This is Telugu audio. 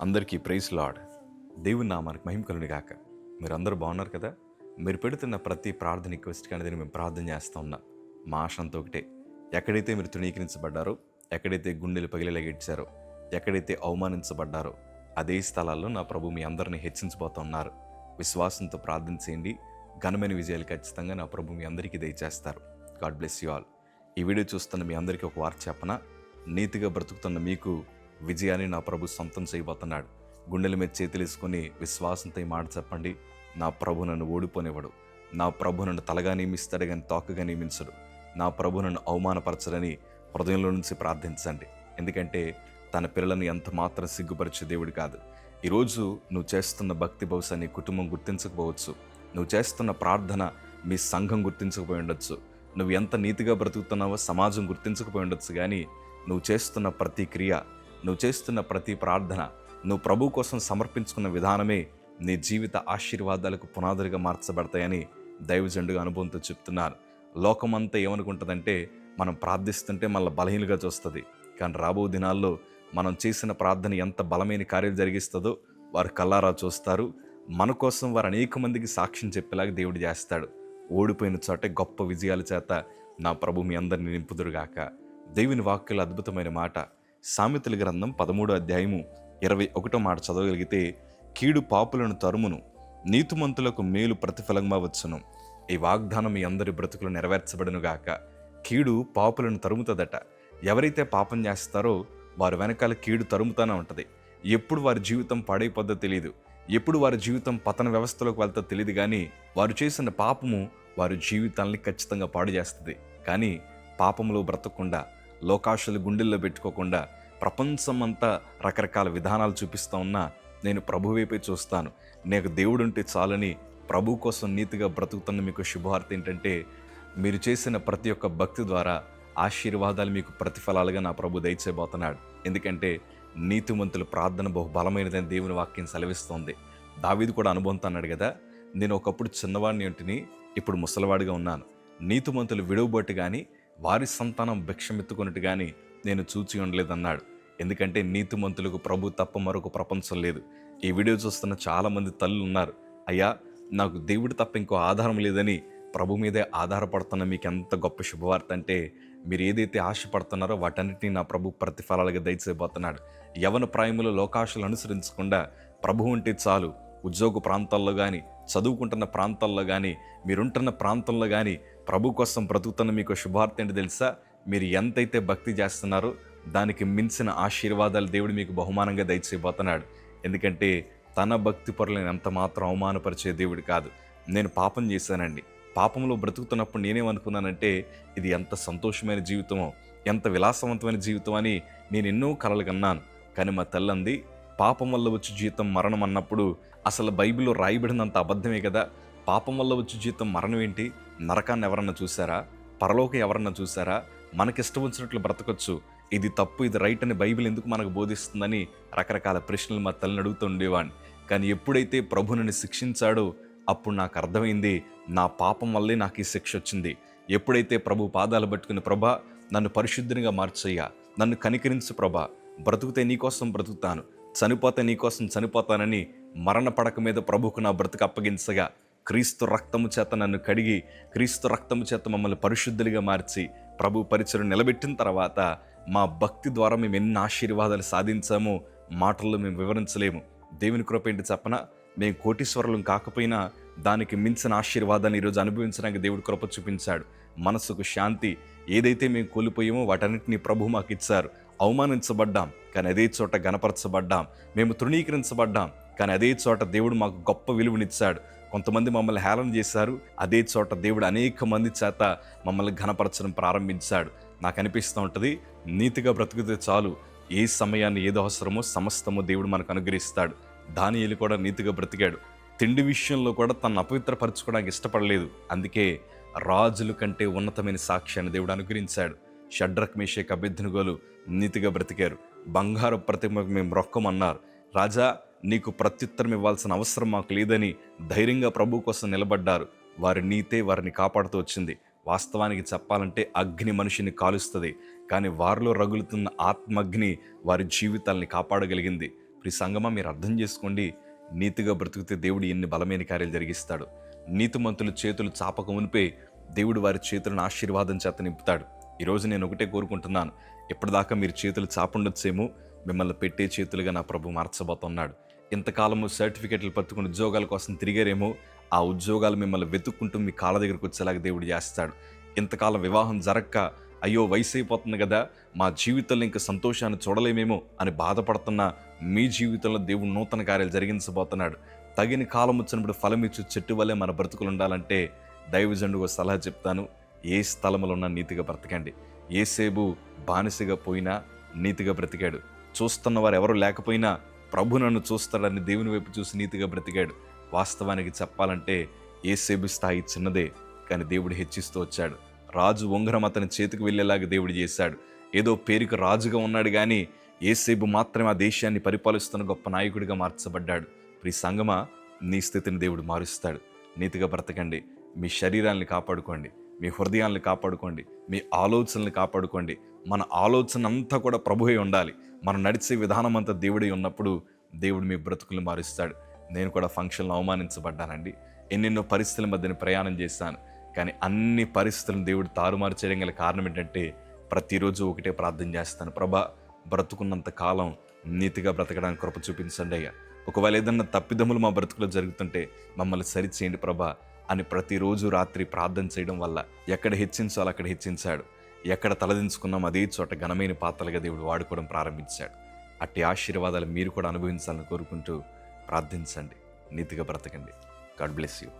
అందరికీ ప్రైజ్ లార్డ్. దేవుని నామానికి మహిమ కలుగును గాక. మీరందరూ బాగున్నారు కదా? మీరు పెడుతున్న ప్రతి ప్రార్థన రిక్వెస్ట్ అనేది మేము ప్రార్థన చేస్తూ ఉన్నాం. మా ఆశ అంతా ఒకటే, ఎక్కడైతే మీరు తృణీకరించబడ్డారో, ఎక్కడైతే గుండెలు పగిలేలాగిచ్చారో, ఎక్కడైతే అవమానించబడ్డారో అదే స్థలాల్లో నా ప్రభు మీ అందరినీ హెచ్చించబోతూ ఉన్నారు. విశ్వాసంతో ప్రార్థన చేయండి. ఘనమైన విజయాలు ఖచ్చితంగా నా ప్రభు మీ అందరికీ దయచేస్తారు. God bless you all. ఈ వీడియో చూస్తున్న మీ అందరికీ ఒక వార్త చెప్పనా? నీతిగా బ్రతుకుతున్న మీకు విజయాన్ని నా ప్రభు సొంతం చేయబోతున్నాడు. గుండెల మీద చేతులేసుకొని విశ్వాసంతో ఈ మాట చెప్పండి. నా ప్రభు నన్ను ఓడిపోనివ్వడు. నా ప్రభు నన్ను తలగా నియమిస్తాడు కానీ తోకగా నియమించడు. నా ప్రభు నన్ను అవమానపరచడని హృదయంలో నుంచి ప్రార్థించండి. ఎందుకంటే తన పిల్లలను ఎంత మాత్రం సిగ్గుపరిచే దేవుడు కాదు. ఈరోజు నువ్వు చేస్తున్న భక్తి బహుశా నీ కుటుంబం గుర్తించకపోవచ్చు. నువ్వు చేస్తున్న ప్రార్థన మీ సంఘం గుర్తించకపోయి ఉండొచ్చు. నువ్వు ఎంత నీతిగా బ్రతుకుతున్నావో సమాజం గుర్తించకపోయి ఉండొచ్చు. కానీ నువ్వు చేస్తున్న ప్రతి క్రియ, నువ్వు చేస్తున్న ప్రతి ప్రార్థన, నువ్వు ప్రభు కోసం సమర్పించుకున్న విధానమే నీ జీవిత ఆశీర్వాదాలకు పునాదులుగా మార్చబడతాయని దైవజనుడిగా అనుభవంతో చెప్తున్నారు. లోకమంతా ఏమనుకుంటుందంటే మనం ప్రార్థిస్తుంటే మళ్ళీ బలహీనగా చూస్తుంది. కానీ రాబో దినాల్లో మనం చేసిన ప్రార్థన ఎంత బలమైన కార్యాలు జరిగిస్తుందో వారు కల్లారా చూస్తారు. మన కోసం వారు అనేక మందికి సాక్ష్యం చెప్పేలాగా దేవుడు చేస్తాడు. ఓడిపోయిన చోటే గొప్ప విజయాల చేత నా ప్రభు మీ అందరిని నింపుదురుగాక. దేవుని వాక్యుల అద్భుతమైన మాట సామెతల గ్రంథం 13వ అధ్యాయము 21వ మాట చదవగలిగితే, కీడు పాపులను తరుమును, నీతిమంతులకు మేలు ప్రతిఫలంగా వచ్చును. ఈ వాగ్దానం మీ అందరి బ్రతుకులు నెరవేర్చబడునుగాక. కీడు పాపులను తరుముతుందట. ఎవరైతే పాపం చేస్తారో వారి వెనకాల కీడు తరుముతానే ఉంటుంది. ఎప్పుడు వారి జీవితం పాడైపోద్దో తెలియదు, ఎప్పుడు వారి జీవితం పతన వ్యవస్థలోకి వెళ్తా తెలియదు. కానీ వారు చేసిన పాపము వారి జీవితాన్ని ఖచ్చితంగా పాడు చేస్తుంది. కానీ పాపంలో బ్రతకకుండా, లోకాశలు గుండెల్లో పెట్టుకోకుండా, ప్రపంచం అంతా రకరకాల విధానాలు చూపిస్తూ ఉన్నా నేను ప్రభు వైపే చూస్తాను, నాకు దేవుడు ఉంటే చాలని ప్రభు కోసం నీతిగా బ్రతుకుతున్న మీకు శుభవార్త ఏంటంటే, మీరు చేసిన ప్రతి ఒక్క భక్తి ద్వారా ఆశీర్వాదాలు మీకు ప్రతిఫలాలుగా నా ప్రభు దయచేయబోతున్నాడు. ఎందుకంటే నీతిమంతుల ప్రార్థన బహు బలమైనదని దేవుని వాక్యం సెలవిస్తోంది. దావీదు కూడా అనుభవంతో అన్నాడు కదా, నేను ఒకప్పుడు చిన్నవాడిని ఉంటిని, ఇప్పుడు ముసలివాడిగా ఉన్నాను. నీతిమంతులు విడవబోటు కానీ వారి సంతానం భిక్షమెత్తుకున్నట్టు కానీ నేను చూచి ఉండలేదన్నాడు. ఎందుకంటే నీతిమంతులకు ప్రభు తప్ప మరొక ప్రపంచం లేదు. ఈ వీడియో చూస్తున్న చాలామంది తల్లులు ఉన్నారు, అయ్యా నాకు దేవుడు తప్ప ఇంకో ఆధారం లేదని ప్రభు మీదే ఆధారపడుతున్న మీకు ఎంత గొప్ప శుభవార్త అంటే, మీరు ఏదైతే ఆశపడుతున్నారో వాటన్నిటినీ నా ప్రభు ప్రతిఫలాలుగా దయచేయబోతున్నాడు. యవన ప్రాయములో లోకాశలు అనుసరించకుండా ప్రభు ఉంటే చాలు. ఉద్యోగ ప్రాంతాల్లో కానీ, చదువుకుంటున్న ప్రాంతాల్లో కానీ, మీరుంటున్న ప్రాంతంలో కానీ ప్రభు కోసం బ్రతుకుతున్న మీకు శుభార్త ఏంటి తెలుసా? మీరు ఎంతైతే భక్తి చేస్తున్నారో దానికి మించిన ఆశీర్వాదాలు దేవుడు మీకు బహుమానంగా దయచేయబోతున్నాడు. ఎందుకంటే తన భక్తి పరులను ఎంత మాత్రం అవమానపరిచే దేవుడు కాదు. నేను పాపం చేశానండి, పాపంలో బ్రతుకుతున్నప్పుడు నేనేమనుకున్నానంటే ఇది ఎంత సంతోషమైన జీవితమో, ఎంత విలాసవంతమైన జీవితం అని నేను ఎన్నో కలలు కన్నాను. కానీ మా తల్లంది, పాపం వల్ల వచ్చి జీవితం మరణం అన్నప్పుడు అసలు బైబిల్లో రాయబడినంత అబద్ధమే కదా. పాపం వల్ల వచ్చి జీవితం మరణం ఏంటి? నరకాన్ని ఎవరన్నా చూసారా? పరలోకం ఎవరన్నా చూసారా? మనకిష్టం వచ్చినట్లు బ్రతకొచ్చు, ఇది తప్పు ఇది రైట్ అని బైబిల్ ఎందుకు మనకు బోధిస్తుందని రకరకాల ప్రశ్నలు మా తల్లిని అడుగుతూ ఉండేవాడిని. కానీ ఎప్పుడైతే ప్రభుని శిక్షించాడో అప్పుడు నాకు అర్థమైంది, నా పాపం వల్లే నాకు ఈ శిక్ష వచ్చింది. ఎప్పుడైతే ప్రభు పాదాలు పట్టుకుని, ప్రభా నన్ను పరిశుద్ధునిగా మార్చయ్యా, నన్ను కనికరించు ప్రభా, బ్రతుకుతే నీకోసం బ్రతుకుతాను, చనిపోతే నీకోసం చనిపోతానని మరణ పడక మీద ప్రభుకు నా బ్రతుకు అప్పగించగా, క్రీస్తు రక్తము చేత నన్ను కడిగి, క్రీస్తు రక్తము చేత మమ్మల్ని పరిశుద్ధులుగా మార్చి ప్రభు పరిచయం నిలబెట్టిన తర్వాత మా భక్తి ద్వారా మేము ఎన్ని ఆశీర్వాదాలు సాధించామో మాటల్లో మేము వివరించలేము. దేవుని కృప ఏంటి చెప్పనా? మేము కోటీశ్వరులం కాకపోయినా దానికి మించిన ఆశీర్వాదాన్ని ఈరోజు అనుభవించడానికి దేవుడు కృప చూపించాడు. మనసుకు శాంతి, ఏదైతే మేము కోల్పోయామో వాటన్నిటినీ ప్రభు మాకు ఇచ్చారు. అవమానించబడ్డాం కానీ అదే చోట గణపరచబడ్డాం. మేము తృణీకరించబడ్డాం కానీ అదే చోట దేవుడు మాకు గొప్ప విలువనిచ్చాడు. కొంతమంది మమ్మల్ని హేళన చేశారు, అదే చోట దేవుడు అనేక మంది చేత మమ్మల్ని ఘనపరచడం ప్రారంభించాడు. నాకు అనిపిస్తూ ఉంటుంది, నీతిగా బ్రతుకుతే చాలు, ఏ సమయాన్ని ఏదో అవసరమో సమస్తమో దేవుడు మనకు అనుగ్రహిస్తాడు. దానియేలు కూడా నీతిగా బ్రతికాడు. తిండి విషయంలో కూడా తనను అపవిత్రపరచుకోవడానికి ఇష్టపడలేదు. అందుకే రాజుల కంటే ఉన్నతమైన సాక్ష్యాన్ని దేవుడు అనుగ్రహించాడు. షడ్రక్, మేషక్, అబేద్నెగోలు నీతిగా బ్రతికారు. బంగారు ప్రతిమకు మేము రొక్కమన్నారు. రాజా నీకు ప్రత్యుత్తరం ఇవ్వాల్సిన అవసరం మాకు లేదని ధైర్యంగా ప్రభు కోసం నిలబడ్డారు. వారి నీతే వారిని కాపాడుతూ వచ్చింది. వాస్తవానికి చెప్పాలంటే అగ్ని మనిషిని కాలుస్తుంది, కానీ వారిలో రగులుతున్న ఆత్మగ్ని వారి జీవితాల్ని కాపాడగలిగింది. ఈ సంగమా మీరు అర్థం చేసుకోండి, నీతిగా బ్రతికితే దేవుడు ఎన్ని బలమైన కార్యాలు జరిగిస్తాడు. నీతిమంతుల చేతులు చాపక మునిపే దేవుడు వారి చేతులను ఆశీర్వాదం చేత నింపుతాడు. ఈరోజు నేను ఒకటే కోరుకుంటున్నాను, ఇప్పటిదాకా మీరు చేతులు చాపుండొచ్చేమో, మిమ్మల్ని పెట్టే చేతులుగా నా ప్రభు మార్చబోతున్నాడు. ఇంతకాలము సర్టిఫికెట్లు పట్టుకుని ఉద్యోగాల కోసం తిరిగారేమో, ఆ ఉద్యోగాలు మిమ్మల్ని వెతుక్కుంటూ మీ కాళ్ళ దగ్గరకు వచ్చేలాగా దేవుడు చేస్తాడు. ఇంతకాలం వివాహం జరక్క, అయ్యో వయసు అయిపోతుంది కదా, మా జీవితంలో ఇంకా సంతోషాన్ని చూడలేమేమో అని బాధపడుతున్న మీ జీవితంలో దేవుడు నూతన కార్యాలు జరిగించబోతున్నాడు. తగిన కాలం వచ్చినప్పుడు ఫలం ఇచ్చు చెట్టు వల్లే మన బ్రతుకులు ఉండాలంటే దైవజనుడు సలహా చెప్తాను, ఏ స్థలంలో ఉన్నా నీతిగా బ్రతకండి. యేసేబు బానిసగా పోయినా నీతిగా బ్రతికాడు. చూస్తున్న వారు ఎవరు లేకపోయినా ప్రభు నన్ను చూస్తాడని దేవుని వైపు చూసి నీతిగా బ్రతికాడు. వాస్తవానికి చెప్పాలంటే యేసేబు స్థాయి చిన్నదే, కానీ దేవుడు హెచ్చిస్తూ వచ్చాడు. రాజు ఉంగరం అతని చేతికి వెళ్ళేలాగా దేవుడు చేశాడు. ఏదో పేరుకు రాజుగా ఉన్నాడు కానీ యేసేబు మాత్రమే ఆ దేశాన్ని పరిపాలిస్తున్న గొప్ప నాయకుడిగా మార్చబడ్డాడు. ప్రియ సంగమా, నీ స్థితిని దేవుడు మారుస్తాడు. నీతిగా బ్రతకండి. మీ శరీరాన్ని కాపాడుకోండి, మీ హృదయాన్ని కాపాడుకోండి, మీ ఆలోచనల్ని కాపాడుకోండి. మన ఆలోచన అంతా కూడా ప్రభువే ఉండాలి. మనం నడిచే విధానం అంతా దేవుడే ఉన్నప్పుడు దేవుడు మీ బ్రతుకులు మారుస్తాడు. నేను కూడా ఫంక్షన్లో అవమానించబడ్డానండి. ఎన్నెన్నో పరిస్థితుల మధ్యన ప్రయాణం చేశాను, కానీ అన్ని పరిస్థితులను దేవుడు తారుమారు చేయడం గల కారణం ఏంటంటే ప్రతిరోజు ఒకటే ప్రార్థన చేస్తాను, ప్రభా బ్రతుకున్నంత కాలం నీతిగా బ్రతకడానికి కృప చూపించండి అయ్యా. ఒకవేళ ఏదన్నా తప్పిదములు మా బ్రతుకులో జరుగుతుంటే మమ్మల్ని సరిచేయండి ప్రభా అని ప్రతిరోజు రాత్రి ప్రార్థన చేయడం వల్ల ఎక్కడ హెచ్చించాలో అక్కడ హెచ్చించాడు. ఎక్కడ తలదించుకున్నాం అదే చోట ఘనమైన పాత్రలుగా దేవుడు వాడుకోవడం ప్రారంభించాడు. అట్టి ఆశీర్వాదాలు మీరు కూడా అనుభవించాలని కోరుకుంటూ ప్రార్థించండి. నీతిగా బ్రతకండి. God bless you.